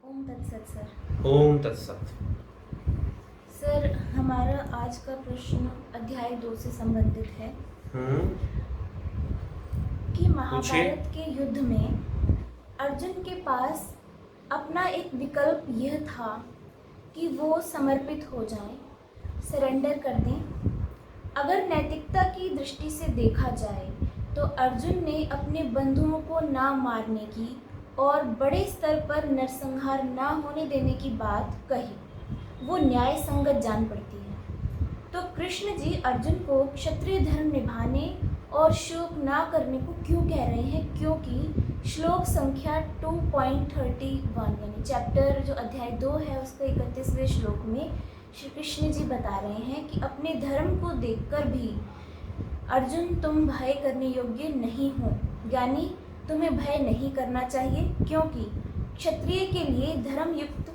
ओम तत्सत सर। ओम तत्सत। सर, हमारा आज का प्रश्न अध्याय 2 से संबंधित है कि महाभारत के युद्ध में अर्जुन के पास अपना एक विकल्प यह था कि वो समर्पित हो जाएं, सरेंडर कर दें। अगर नैतिकता की दृष्टि से देखा जाए तो अर्जुन ने अपने बंधुओं को ना मारने की और बड़े स्तर पर नरसंहार ना होने देने की बात कही, वो न्याय संगत जान पड़ती है। तो कृष्ण जी अर्जुन को क्षत्रिय धर्म निभाने और शोक ना करने को क्यों कह रहे हैं? क्योंकि श्लोक संख्या 2.31 यानी चैप्टर जो अध्याय 2 है उसके 31वें श्लोक में श्री कृष्ण जी बता रहे हैं कि अपने धर्म को देखकर भी अर्जुन तुम भय करने योग्य नहीं हो, यानी तुम्हें भय नहीं करना चाहिए, क्योंकि क्षत्रिय के लिए धर्म युक्त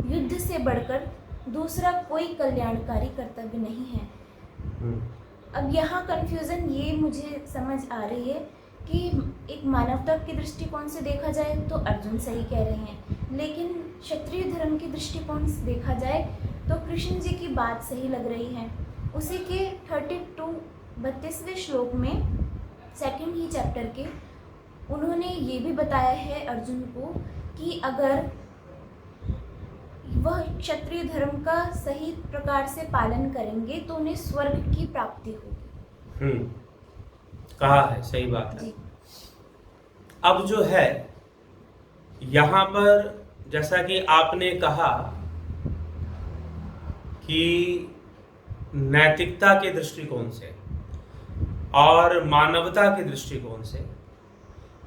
युद्ध से बढ़कर दूसरा कोई कल्याणकारी कर्तव्य नहीं है। अब यहाँ कन्फ्यूज़न ये मुझे समझ आ रही है कि एक मानवता के दृष्टिकोण से देखा जाए तो अर्जुन सही कह रहे हैं, लेकिन क्षत्रिय धर्म के दृष्टिकोण से देखा जाए तो कृष्ण जी की बात सही लग रही है। उसी के 32वें श्लोक में सेकंड ही चैप्टर के उन्होंने ये भी बताया है अर्जुन को कि अगर वह क्षत्रिय धर्म का सही प्रकार से पालन करेंगे तो उन्हें स्वर्ग की प्राप्ति होगी। कहा है, सही बात है। जी। अब जो है यहाँ पर जैसा कि आपने कहा कि नैतिकता के दृष्टिकोण से और मानवता के दृष्टिकोण से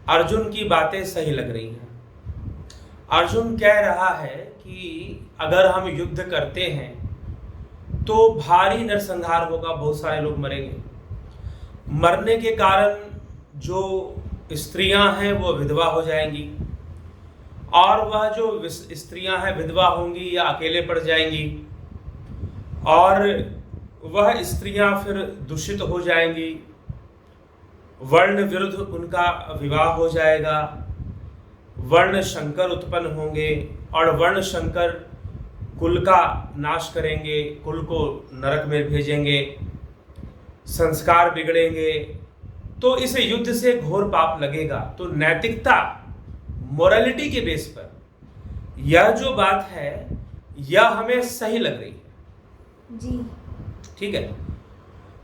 अर्जुन की बातें सही लग रही हैं। अर्जुन कह रहा है कि अगर हम युद्ध करते हैं तो भारी नरसंहार होगा, बहुत सारे लोग मरेंगे। मरने के कारण जो स्त्रियां हैं वो विधवा हो जाएंगी, और वह जो स्त्रियां हैं विधवा होंगी या अकेले पड़ जाएंगी, और वह स्त्रियां फिर दूषित हो जाएंगी, वर्ण विरुद्ध उनका विवाह हो जाएगा, वर्ण शंकर उत्पन्न होंगे और वर्ण शंकर कुल का नाश करेंगे, कुल को नरक में भेजेंगे, संस्कार बिगड़ेंगे। तो इस युद्ध से घोर पाप लगेगा। तो नैतिकता, मोरालिटी के बेस पर यह जो बात है यह हमें सही लग रही है। जी ठीक है।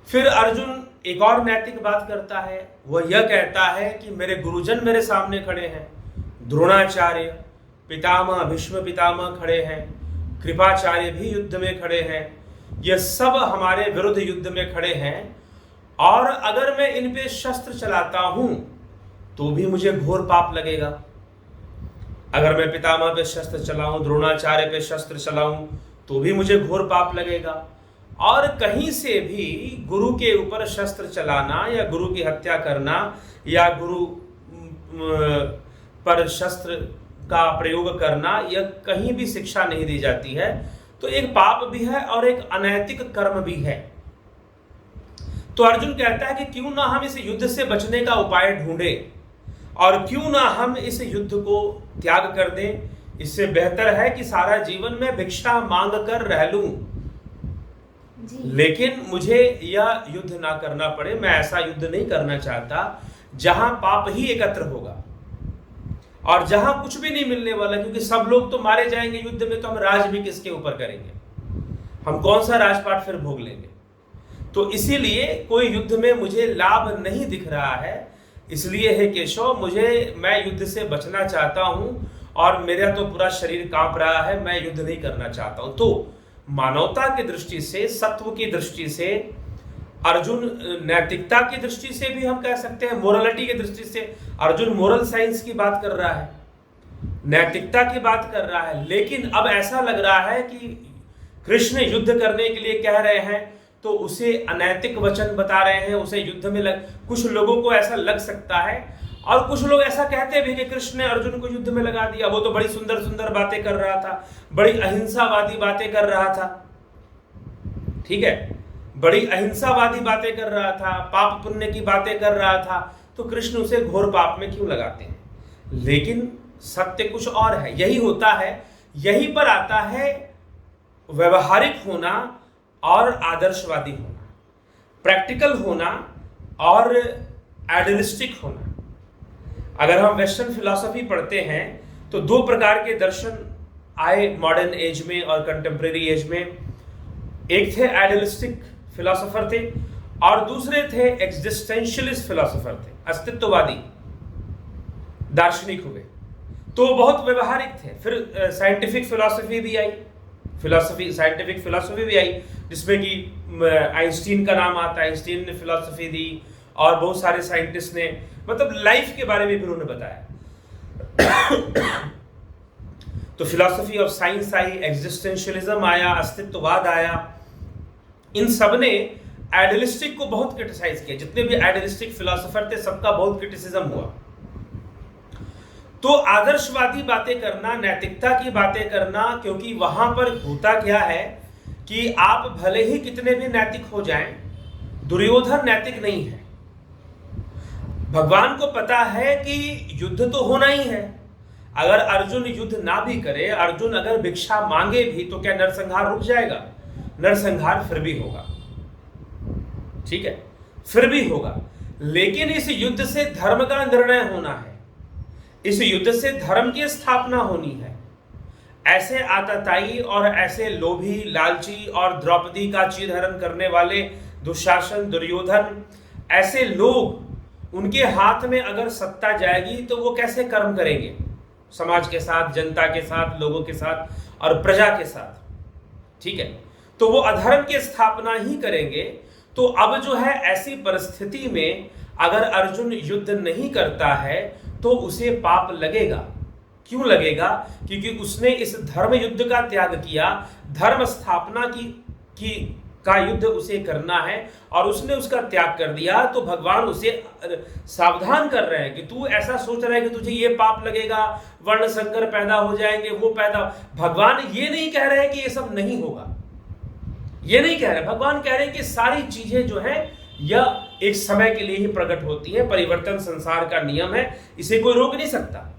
फिर अर्जुन एक और नैतिक बात करता है, वह यह कहता है कि मेरे गुरुजन मेरे सामने खड़े हैं, द्रोणाचार्य, पितामह भीष्म पितामह खड़े हैं, कृपाचार्य भी युद्ध में खड़े हैं, ये सब हमारे विरुद्ध युद्ध में खड़े हैं, और अगर मैं इन पे शस्त्र चलाता हूं तो भी मुझे घोर पाप लगेगा। अगर मैं पितामह पे शस्त्र चलाऊं, द्रोणाचार्य पे शस्त्र चलाऊं तो भी मुझे घोर पाप लगेगा। और कहीं से भी गुरु के ऊपर शस्त्र चलाना या गुरु की हत्या करना या गुरु पर शस्त्र का प्रयोग करना, यह कहीं भी शिक्षा नहीं दी जाती है। तो एक पाप भी है और एक अनैतिक कर्म भी है। तो अर्जुन कहता है कि क्यों ना हम इस युद्ध से बचने का उपाय ढूंढें, और क्यों ना हम इस युद्ध को त्याग कर दें। इससे बेहतर है कि सारा जीवन में भिक्षा मांग कर रह लूं, लेकिन मुझे यह युद्ध ना करना पड़े। मैं ऐसा युद्ध नहीं करना चाहता जहां पाप ही एकत्र होगा और जहां कुछ भी नहीं मिलने वाला, क्योंकि सब लोग तो मारे जाएंगे युद्ध में, तो हम राज भी किसके ऊपर करेंगे? हम कौन सा राजपाट फिर भोग लेंगे? तो इसीलिए कोई युद्ध में मुझे लाभ नहीं दिख रहा है। इसलिए है केशव, मैं युद्ध से बचना चाहता हूं और मेरा तो पूरा शरीर कांप रहा है, मैं युद्ध नहीं करना चाहता हूं। तो मानवता की दृष्टि से, सत्व की दृष्टि से अर्जुन, नैतिकता की दृष्टि से भी हम कह सकते हैं, मोरलिटी की दृष्टि से अर्जुन मोरल साइंस की बात कर रहा है, नैतिकता की बात कर रहा है। लेकिन अब ऐसा लग रहा है कि कृष्ण युद्ध करने के लिए कह रहे हैं तो उसे अनैतिक वचन बता रहे हैं, उसे युद्ध में कुछ लोगों को ऐसा लग सकता है, और कुछ लोग ऐसा कहते भी कि कृष्ण ने अर्जुन को युद्ध में लगा दिया। वो तो बड़ी सुंदर सुंदर बातें कर रहा था, बड़ी अहिंसावादी बातें कर रहा था, ठीक है, बड़ी अहिंसावादी बातें कर रहा था, पाप पुण्य की बातें कर रहा था, तो कृष्ण उसे घोर पाप में क्यों लगाते हैं? लेकिन सत्य कुछ और है। यही होता है, यहीं पर आता है व्यवहारिक होना और आदर्शवादी होना, प्रैक्टिकल होना और आइडियलिस्टिक होना। अगर हम वेस्टर्न फिलॉसफी पढ़ते हैं तो दो प्रकार के दर्शन आए मॉडर्न एज में और कंटेम्प्रेरी एज में। एक थे आइडियलिस्टिक फिलॉसफर थे और दूसरे थे एग्जिस्टेंशियलिस्ट फिलॉसफर थे, अस्तित्ववादी दार्शनिक हुए। तो बहुत व्यवहारिक थे। फिर साइंटिफिक फिलॉसफी भी आई, साइंटिफिक फिलॉसफी भी आई, जिसमें कि आइंस्टीन का नाम आता है। आइंस्टीन ने फिलॉसफी दी और बहुत सारे साइंटिस्ट ने, मतलब लाइफ के बारे में भी उन्होंने बताया। तो philosophy of science I, existentialism आया, अस्तित्ववाद आया। इन सब ने आइडियलिस्टिक को बहुत क्रिटिसाइज किया। जितने भी आइडियलिस्टिक फिलॉसफर थे सबका बहुत क्रिटिसिज्म हुआ। तो आदर्शवादी बातें करना, नैतिकता की बातें करना, क्योंकि वहां पर होता क्या है कि आप भले ही कितने भी नैतिक हो जाएं, दुर्योधन नैतिक नहीं है। भगवान को पता है कि युद्ध तो होना ही है। अगर अर्जुन युद्ध ना भी करे, अर्जुन अगर भिक्षा मांगे भी, तो क्या नरसंहार रुक जाएगा? नरसंहार फिर भी होगा, ठीक है, फिर भी होगा। लेकिन इस युद्ध से धर्म का निर्णय होना है, इस युद्ध से धर्म की स्थापना होनी है। ऐसे आतताई और ऐसे लोभी, लालची और द्रौपदी का चीरहरण करने वाले दुशासन, दुर्योधन, ऐसे लोग, उनके हाथ में अगर सत्ता जाएगी तो वो कैसे कर्म करेंगे? समाज के साथ, जनता के साथ, लोगों के साथ और प्रजा के साथ, ठीक है। तो वो अधर्म की स्थापना ही करेंगे। तो अब जो है, ऐसी परिस्थिति में अगर अर्जुन युद्ध नहीं करता है तो उसे पाप लगेगा। क्यों लगेगा? क्योंकि उसने इस धर्म युद्ध का त्याग किया, धर्म स्थापना का युद्ध उसे करना है और उसने उसका त्याग कर दिया। तो भगवान उसे सावधान कर रहे हैं कि तू ऐसा सोच रहा है कि तुझे ये पाप लगेगा, वर्ण संकर पैदा हो जाएंगे, वो पैदा। भगवान ये नहीं कह रहे हैं कि ये सब नहीं होगा, ये नहीं कह रहे। भगवान कह रहे हैं कि सारी चीजें जो है यह एक समय के लिए ही प्रकट होती है, परिवर्तन संसार का नियम है, इसे कोई रोक नहीं सकता।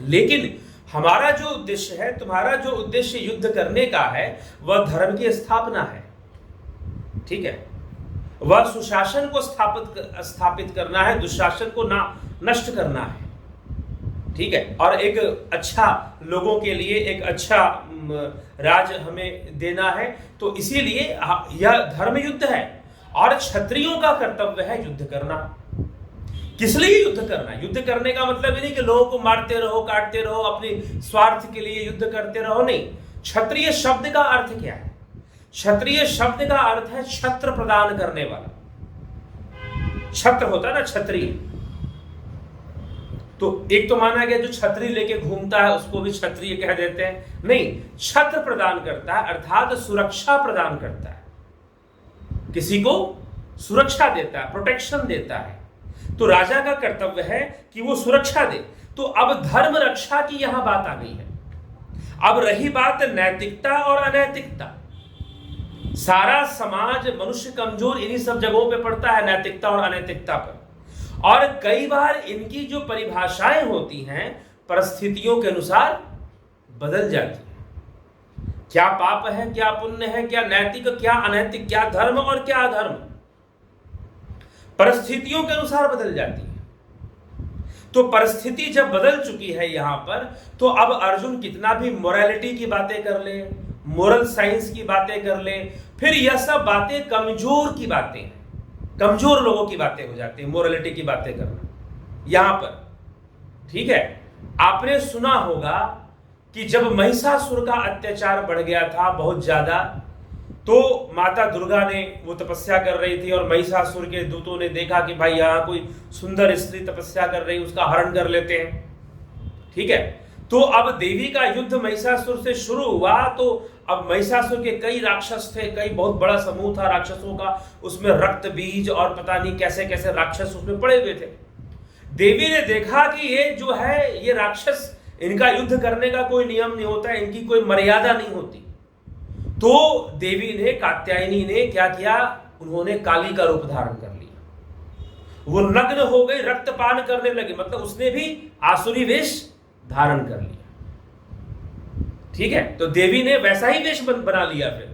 लेकिन हमारा जो उद्देश्य है, तुम्हारा जो उद्देश्य युद्ध करने का है, वह धर्म की स्थापना है, ठीक है। वह सुशासन को स्थापित करना है, दुशासन को नष्ट करना है, ठीक है। और एक अच्छा, लोगों के लिए एक अच्छा राज हमें देना है। तो इसीलिए यह धर्म युद्ध है और क्षत्रियों का कर्तव्य है युद्ध करना। किस लिए युद्ध करना? युद्ध करने का मतलब ये नहीं कि लोगों को मारते रहो, काटते रहो, अपने स्वार्थ के लिए युद्ध करते रहो, नहीं। क्षत्रिय शब्द का अर्थ क्या है? क्षत्रिय शब्द का अर्थ है छत्र प्रदान करने वाला। छत्र होता है ना, क्षत्रिय। तो एक तो माना गया जो छतरी लेके घूमता है उसको भी क्षत्रिय कह देते हैं, नहीं। छत्र प्रदान करता है अर्थात सुरक्षा प्रदान करता है, किसी को सुरक्षा देता है, प्रोटेक्शन देता है। तो राजा का कर्तव्य है कि वो सुरक्षा दे। तो अब धर्म रक्षा की यहां बात आ गई है। अब रही बात नैतिकता और अनैतिकता। सारा समाज, मनुष्य कमजोर इन्हीं सब जगहों पे पड़ता है, नैतिकता और अनैतिकता पर। और कई बार इनकी जो परिभाषाएं होती हैं परिस्थितियों के अनुसार बदल जाती है। क्या पाप है, क्या पुण्य है, क्या नैतिक, क्या अनैतिक, क्या धर्म और क्या अधर्म, परिस्थितियों के अनुसार बदल जाती है। तो परिस्थिति जब बदल चुकी है यहां पर, तो अब अर्जुन कितना भी मोरालिटी की बातें कर ले, मोरल साइंस की बातें कर ले, फिर यह सब बातें कमजोर की बातें हैं, कमजोर लोगों की बातें हो जाती है मोरालिटी की बातें करना यहां पर, ठीक है। आपने सुना होगा कि जब महिषासुर का अत्याचार बढ़ गया था बहुत ज्यादा, तो माता दुर्गा ने, वो तपस्या कर रही थी और महिषासुर के दूतों ने देखा कि भाई यहाँ कोई सुंदर स्त्री तपस्या कर रही, उसका हरण कर लेते हैं, ठीक है। तो अब देवी का युद्ध महिषासुर से शुरू हुआ। तो अब महिषासुर के कई राक्षस थे, कई बहुत बड़ा समूह था राक्षसों का, उसमें रक्त बीज और पता नहीं कैसे कैसे राक्षस उसमें पड़े हुए थे। देवी ने देखा कि ये जो है, ये राक्षस, इनका युद्ध करने का कोई नियम नहीं होता, इनकी कोई मर्यादा नहीं होती। तो देवी ने, कात्यायनी ने क्या किया, उन्होंने काली का रूप धारण कर लिया। वो नग्न हो गई, रक्तपान करने लगी, मतलब उसने भी आसुरी वेश धारण कर लिया। ठीक है, तो देवी ने वैसा ही वेश बना लिया फिर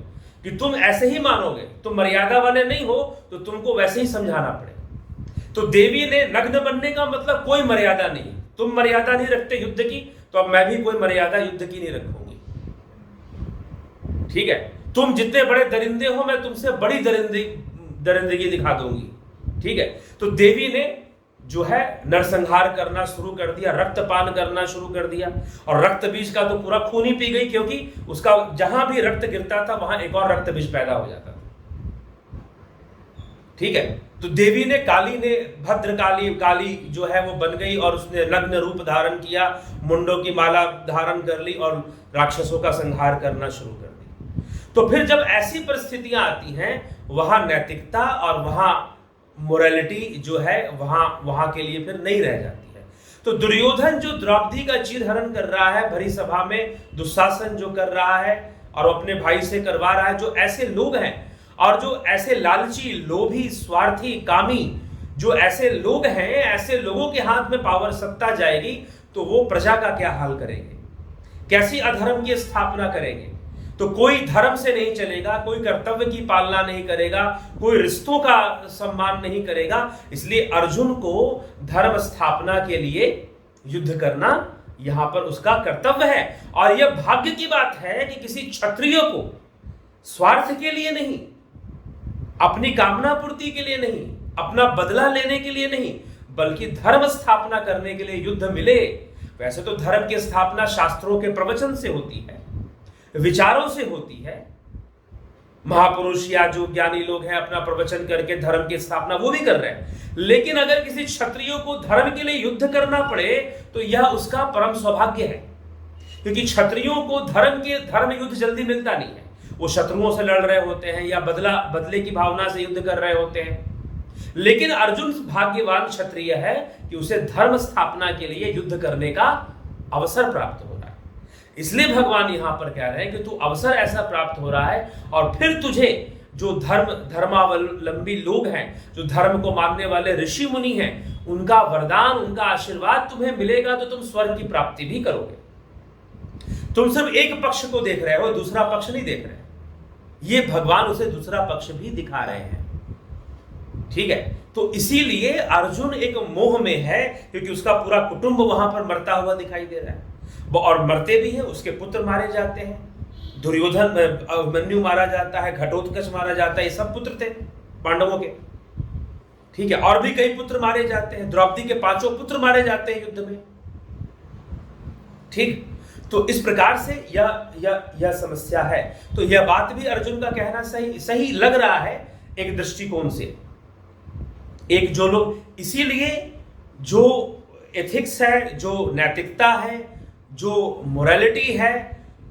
कि तुम ऐसे ही मानोगे, तुम मर्यादा वाले नहीं हो तो तुमको वैसे ही समझाना पड़ेगा। तो देवी ने नग्न बनने का मतलब कोई मर्यादा नहीं, तुम मर्यादा नहीं रखते युद्ध की, तो अब मैं भी कोई मर्यादा युद्ध की नहीं रखूंगी। ठीक है, तुम जितने बड़े दरिंदे हो मैं तुमसे बड़ी दरिंदगी दिखा दूंगी। ठीक है, तो देवी ने जो है नरसंहार करना शुरू कर दिया, रक्तपान करना शुरू कर दिया, और रक्त बीज का तो पूरा खून ही पी गई, क्योंकि उसका जहां भी रक्त गिरता था वहां एक और रक्त बीज पैदा हो जाता था। ठीक है, तो देवी ने काली जो है वो बन गई और उसने नग्न रूप धारण किया, मुंडों की माला धारण कर ली और राक्षसों का संहार करना शुरू कर दी। तो फिर जब ऐसी परिस्थितियां आती हैं वहां नैतिकता और वहां मोरालिटी जो है वहां के लिए फिर नहीं रह जाती है। तो दुर्योधन जो द्रौपदी का चीरहरण कर रहा है भरी सभा में, दुशासन जो कर रहा है और अपने भाई से करवा रहा है, जो ऐसे लोग हैं और जो ऐसे लालची, लोभी, स्वार्थी, कामी जो ऐसे लोग हैं, ऐसे लोगों के हाथ में पावर सत्ता जाएगी तो वो प्रजा का क्या हाल करेंगे, कैसी अधर्म की स्थापना करेंगे। तो कोई धर्म से नहीं चलेगा, कोई कर्तव्य की पालना नहीं करेगा, कोई रिश्तों का सम्मान नहीं करेगा। इसलिए अर्जुन को धर्म स्थापना के लिए युद्ध करना यहां पर उसका कर्तव्य है। और यह भाग्य की बात है कि किसी क्षत्रिय को स्वार्थ के लिए नहीं, अपनी कामना पूर्ति के लिए नहीं, अपना बदला लेने के लिए नहीं, बल्कि धर्म स्थापना करने के लिए युद्ध मिले। वैसे तो धर्म की स्थापना शास्त्रों के प्रवचन से होती है, विचारों से होती है। महापुरुष या जो ज्ञानी लोग हैं अपना प्रवचन करके धर्म की स्थापना वो भी कर रहे हैं, लेकिन अगर किसी क्षत्रिय को धर्म के लिए युद्ध करना पड़े तो यह उसका परम सौभाग्य है, क्योंकि क्षत्रियों को धर्म युद्ध जल्दी मिलता नहीं है। वो शत्रुओं से लड़ रहे होते हैं या बदले की भावना से युद्ध कर रहे होते हैं। लेकिन अर्जुन भाग्यवान क्षत्रिय है कि उसे धर्म स्थापना के लिए युद्ध करने का अवसर प्राप्त हो रहा है। इसलिए भगवान यहां पर कह रहे हैं कि तू अवसर ऐसा प्राप्त हो रहा है और फिर तुझे जो धर्मावलंबी लोग हैं, जो धर्म को मानने वाले ऋषि मुनि हैं, उनका वरदान, उनका आशीर्वाद तुम्हें मिलेगा तो तुम स्वर्ग की प्राप्ति भी करोगे। तुम सिर्फ एक पक्ष को देख रहे हो, दूसरा पक्ष नहीं देख रहे। ये भगवान उसे दूसरा पक्ष भी दिखा रहे हैं। ठीक है, तो इसीलिए अर्जुन एक मोह में है, क्योंकि उसका पूरा कुटुंब वहां पर मरता हुआ दिखाई दे रहा है, और मरते भी हैं, उसके पुत्र मारे जाते हैं, दुर्योधन अभिमन्यु मारा जाता है, घटोत्कच मारा जाता है, ये सब पुत्र थे पांडवों के। ठीक है, और भी कई पुत्र मारे जाते हैं, द्रौपदी के 5 पुत्र मारे जाते हैं युद्ध में। ठीक, तो इस प्रकार से यह समस्या है। तो यह बात भी अर्जुन का कहना सही लग रहा है एक दृष्टिकोण से। एक जो लोग, इसीलिए जो एथिक्स है, जो नैतिकता है, जो मोरालिटी है,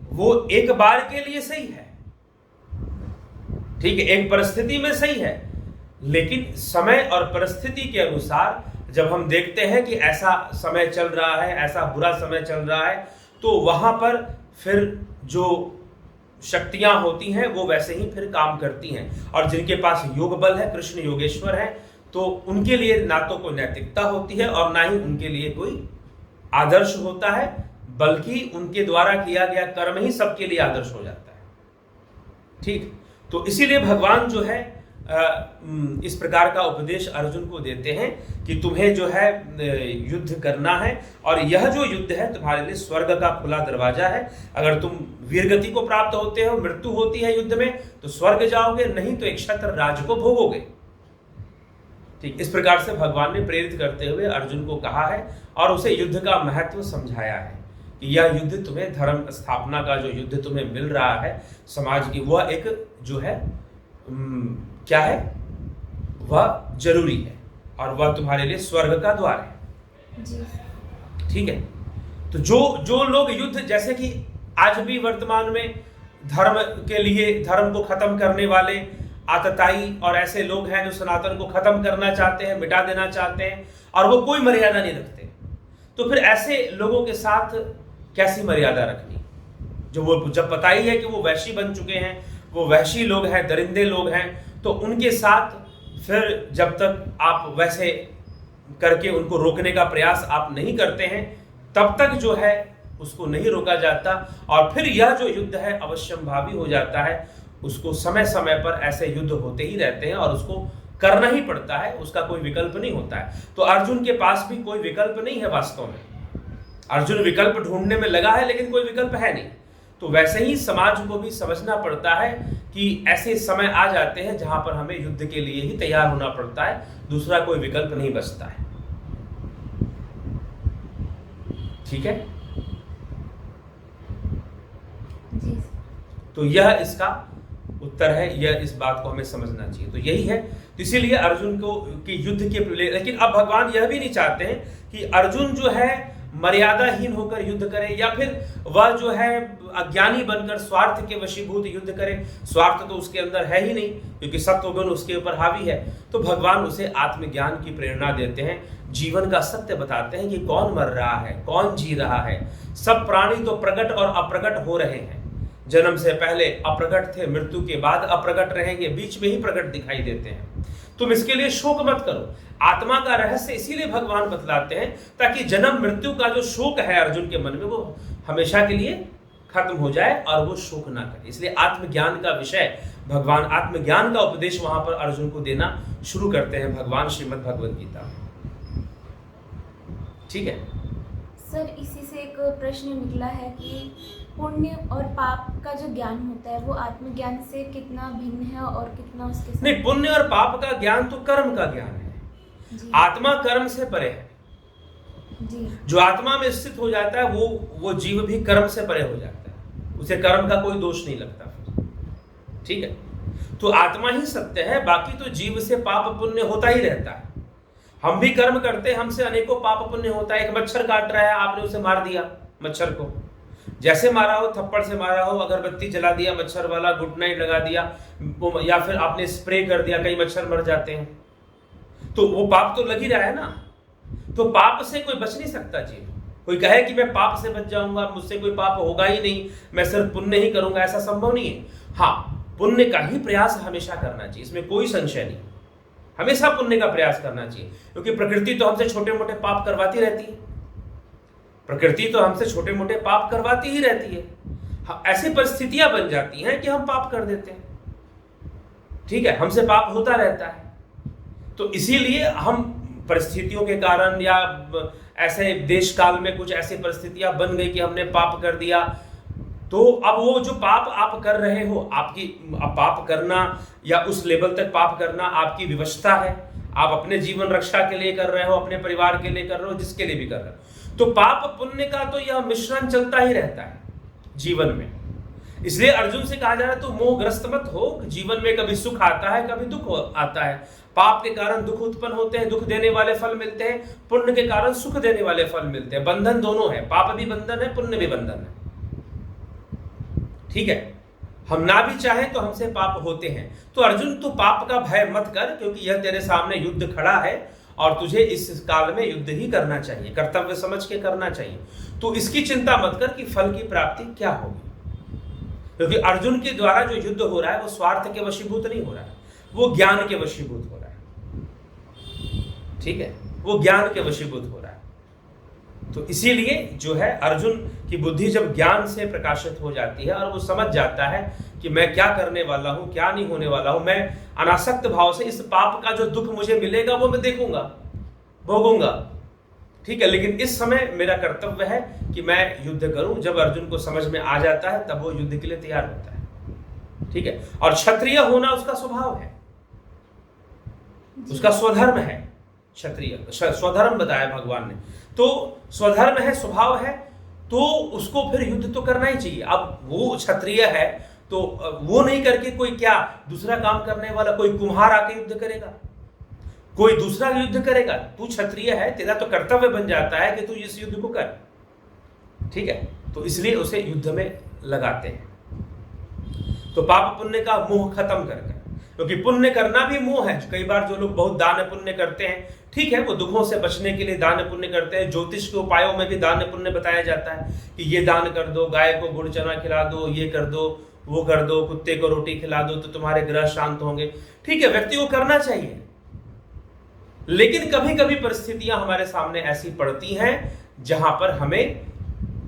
वो एक बार के लिए सही है, ठीक है, एक परिस्थिति में सही है, लेकिन समय और परिस्थिति के अनुसार जब हम देखते हैं कि ऐसा समय चल रहा है, ऐसा बुरा समय चल रहा है, तो वहां पर फिर जो शक्तियां होती हैं वो वैसे ही फिर काम करती हैं। और जिनके पास योग बल है, कृष्ण योगेश्वर है, तो उनके लिए ना तो कोई नैतिकता होती है और ना ही उनके लिए कोई आदर्श होता है, बल्कि उनके द्वारा किया गया कर्म ही सबके लिए आदर्श हो जाता है। ठीक, तो इसीलिए भगवान जो है इस प्रकार का उपदेश अर्जुन को देते हैं कि तुम्हें जो है युद्ध करना है, और यह जो युद्ध है तुम्हारे लिए स्वर्ग का खुला दरवाजा है। अगर तुम वीरगति को प्राप्त होते हो, मृत्यु होती है युद्ध में, तो स्वर्ग जाओगे, नहीं तो एक क्षत्र राज को भोगोगे। ठीक, इस प्रकार से भगवान ने प्रेरित करते हुए अर्जुन को कहा है और उसे युद्ध का महत्व समझाया है कि यह युद्ध तुम्हें, धर्म स्थापना का जो युद्ध तुम्हें मिल रहा है समाज की, वह एक जो है क्या है, वह जरूरी है और वह तुम्हारे लिए स्वर्ग का द्वार है जी। ठीक है, तो जो लोग युद्ध, जैसे कि आज भी वर्तमान में धर्म के लिए, धर्म को खत्म करने वाले आतताई और ऐसे लोग हैं जो सनातन को खत्म करना चाहते हैं, मिटा देना चाहते हैं, और वो कोई मर्यादा नहीं रखते। तो फिर ऐसे लोगों के साथ कैसी मर्यादा रखनी, जो वो जब पता ही है कि वो वैशी बन चुके हैं, वो वैशी लोग हैं, दरिंदे लोग हैं, तो उनके साथ फिर जब तक आप वैसे करके उनको रोकने का प्रयास आप नहीं करते हैं, तब तक जो है उसको नहीं रोका जाता, और फिर यह जो युद्ध है अवश्यंभावी हो जाता है। उसको समय समय पर ऐसे युद्ध होते ही रहते हैं और उसको करना ही पड़ता है, उसका कोई विकल्प नहीं होता है। तो अर्जुन के पास भी कोई विकल्प नहीं है वास्तव में। अर्जुन विकल्प ढूंढने में लगा है लेकिन कोई विकल्प है नहीं। तो वैसे ही समाज को भी समझना पड़ता है कि ऐसे समय आ जाते हैं जहां पर हमें युद्ध के लिए ही तैयार होना पड़ता है, दूसरा कोई विकल्प नहीं बचता है। ठीक है जी। तो यह इसका उत्तर है, यह इस बात को हमें समझना चाहिए। तो यही है, तो इसीलिए अर्जुन को कि युद्ध के, लेकिन अब भगवान यह भी नहीं चाहते हैं कि अर्जुन जो है मर्यादाहीन होकर युद्ध करे, या फिर वह जो है अज्ञानी बनकर स्वार्थ के वशीभूत युद्ध करे। स्वार्थ तो उसके अंदर है ही नहीं, क्योंकि सत्वगुण उसके ऊपर हावी है। तो भगवान उसे आत्मज्ञान की प्रेरणा देते हैं, जीवन का सत्य बताते हैं कि कौन मर रहा है, कौन जी रहा है। सब प्राणी तो प्रकट और अप्रकट हो रहे हैं। जन्म से पहले अप्रकट थे, मृत्यु के बाद अप्रकट रहेंगे, बीच में ही प्रकट दिखाई देते हैं। तुम इसके लिए शोक मत करो। आत्मा का रहस्य इसीलिए भगवान बतलाते हैं ताकि जन्म मृत्यु का जो शोक है अर्जुन के मन में वो हमेशा के लिए खत्म हो जाए और वो शोक ना करे। इसलिए आत्मज्ञान का विषय, भगवान आत्मज्ञान का उपदेश वहां पर अर्जुन को देना शुरू करते हैं भगवान श्रीमद् भगवद गीता में। ठीक है सर, इसी से एक प्रश्न निकला है कि पुण्य और पाप का जो ज्ञान होता है वो आत्मज्ञान से कितना भिन्न है और कितना उसके साथ? नहीं, पुण्य और पाप का ज्ञान तो कर्म का ज्ञान है। जी। आत्मा कर्म से परे है। जी। जो आत्मा में स्थित हो जाता है वो जीव भी कर्म से परे हो जाता है, उसे कर्म का कोई दोष नहीं लगता। ठीक है, तो आत्मा ही सत्य है, बाकी तो जीव से पाप पुण्य होता ही रहता है। हम भी कर्म करते हैं, हमसे अनेकों पाप पुण्य होता है। एक मच्छर काट रहा है, आपने उसे मार दिया, मच्छर को जैसे मारा हो, थप्पड़ से मारा हो, अगरबत्ती जला दिया मच्छर वाला, गुड नाइट लगा दिया, या फिर आपने स्प्रे कर दिया, कई मच्छर मर जाते हैं, तो वो पाप तो लग ही रहा है ना। तो पाप से कोई बच नहीं सकता जीव। कोई कहे कि मैं पाप से बच जाऊंगा, मुझसे कोई पाप होगा ही नहीं, मैं सिर्फ पुण्य ही करूंगा, ऐसा संभव नहीं है। हाँ, पुण्य का ही प्रयास हमेशा करना चाहिए, इसमें कोई संशय नहीं। हमेशा पुण्य का प्रयास करना चाहिए, क्योंकि प्रकृति तो हमसे छोटे मोटे पाप करवाती रहती है। प्रकृति तो हमसे छोटे मोटे पाप करवाती ही रहती है। ऐसी परिस्थितियां बन जाती हैं कि हम पाप कर देते हैं। ठीक है, हमसे पाप होता रहता है। तो इसीलिए हम परिस्थितियों के कारण या ऐसे देश काल में कुछ ऐसी परिस्थितियां बन गई कि हमने पाप कर दिया, तो अब वो जो पाप आप कर रहे हो, आपकी पाप करना या उस लेवल तक पाप करना आपकी विवशता है। आप अपने जीवन रक्षा के लिए कर रहे हो, अपने परिवार के लिए कर रहे हो, जिसके लिए भी कर रहे हो। तो पाप पुण्य का तो यह मिश्रण चलता ही रहता है जीवन में। इसलिए अर्जुन से कहा जा रहा है तो मोहग्रस्त मत हो। जीवन में कभी सुख आता है, कभी दुख आता है। पाप के कारण दुख उत्पन्न होते हैं, दुख देने वाले फल मिलते हैं। पुण्य के कारण सुख देने वाले फल मिलते हैं। बंधन दोनों है, पाप भी बंधन है, पुण्य भी बंधन है। ठीक है, हम ना भी चाहें तो हमसे पाप होते हैं। तो अर्जुन, तू पाप का भय मत कर, क्योंकि यह तेरे सामने युद्ध खड़ा है और तुझे इस काल में युद्ध ही करना चाहिए, कर्तव्य समझ के करना चाहिए। तो इसकी चिंता मत कर कि फल की प्राप्ति क्या होगी, क्योंकि अर्जुन के द्वारा जो युद्ध हो रहा है वो स्वार्थ के वशीभूत नहीं हो रहा है, वो ज्ञान के वशीभूत हो रहा है। ठीक है, वो ज्ञान के वशीभूत हो रहा है। तो इसीलिए जो है अर्जुन की बुद्धि जब ज्ञान से प्रकाशित हो जाती है और वो समझ जाता है कि मैं क्या करने वाला हूं, क्या नहीं होने वाला हूं, मैं अनासक्त भाव से इस पाप का जो दुख मुझे मिलेगा वो मैं देखूंगा, भोगूंगा। ठीक है, लेकिन इस समय मेरा कर्तव्य है कि मैं युद्ध करूं। जब अर्जुन को समझ में आ जाता है तब वो युद्ध के लिए तैयार होता है। ठीक है, और क्षत्रिय होना उसका स्वभाव है, उसका स्वधर्म है। क्षत्रिय स्वधर्म बताया भगवान ने, तो स्वधर्म है, स्वभाव है, तो उसको फिर युद्ध तो करना ही चाहिए। अब वो क्षत्रिय है तो वो नहीं करके कोई क्या दूसरा काम करने वाला, कोई कुम्हार आके युद्ध करेगा, कोई दूसरा युद्ध करेगा? तू क्षत्रिय है, तेरा तो कर्तव्य बन जाता है कि तू इस युद्ध को कर। ठीक है, तो इसलिए उसे युद्ध में लगाते हैं। तो पाप पुण्य का मोह खत्म कर, क्योंकि पुण्य करना भी मोह है। कई बार जो लोग बहुत दान पुण्य करते हैं, ठीक है, वो दुखों से बचने के लिए दान पुण्य करते हैं। ज्योतिष के उपायों में भी दान पुण्य बताया जाता है कि ये दान कर दो, गाय को गुड़ चना खिला दो, ये कर दो, वो कर दो, कुत्ते को रोटी खिला दो तो तुम्हारे ग्रह शांत होंगे। ठीक है, व्यक्ति को करना चाहिए, लेकिन कभी कभी परिस्थितियां हमारे सामने ऐसी पड़ती हैं जहां पर हमें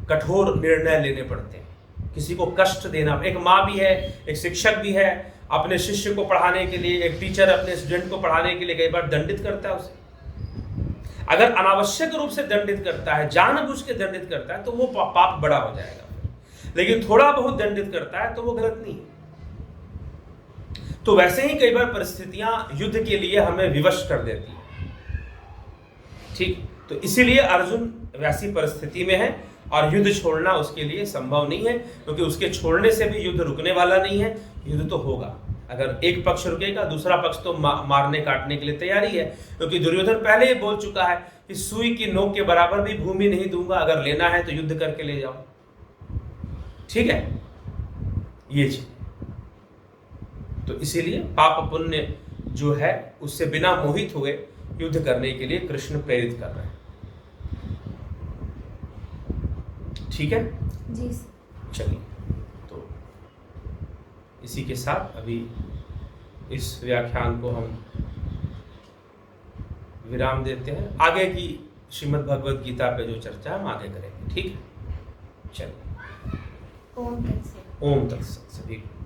कठोर निर्णय लेने पड़ते हैं, किसी को कष्ट देना। एक माँ भी है, एक शिक्षक भी है, अपने शिष्य को पढ़ाने के लिए, एक टीचर अपने स्टूडेंट को पढ़ाने के लिए कई बार दंडित करता है उसे। अगर अनावश्यक रूप से दंडित करता है, जानबूझ के दंडित करता है, तो वो पाप बड़ा हो जाएगा। लेकिन थोड़ा बहुत दंडित करता है तो वो गलत नहीं है। तो वैसे ही कई बार परिस्थितियां युद्ध के लिए हमें विवश कर देती है, ठीक। तो इसीलिए अर्जुन वैसी परिस्थिति में है और युद्ध छोड़ना उसके लिए संभव नहीं है, क्योंकि उसके छोड़ने से भी युद्ध रुकने वाला नहीं है। युद्ध तो होगा, अगर एक पक्ष रुकेगा दूसरा पक्ष तो मारने काटने के लिए तैयारी है, क्योंकि दुर्योधन पहले ही बोल चुका है कि सुई की नोक के बराबर भी भूमि नहीं दूंगा, अगर लेना है तो युद्ध करके ले जाओ, ठीक है। ये चीज तो इसीलिए पाप पुण्य जो है उससे बिना मोहित हुए युद्ध करने के लिए कृष्ण प्रेरित कर रहे हैं, ठीक है जी। चलिए, तो इसी के साथ अभी इस व्याख्यान को हम विराम देते हैं। आगे की श्रीमद् भगवद गीता पे जो चर्चा हम आगे करेंगे, ठीक है। चलिए, ओम तत्सत। ओम तत्सत सभी को।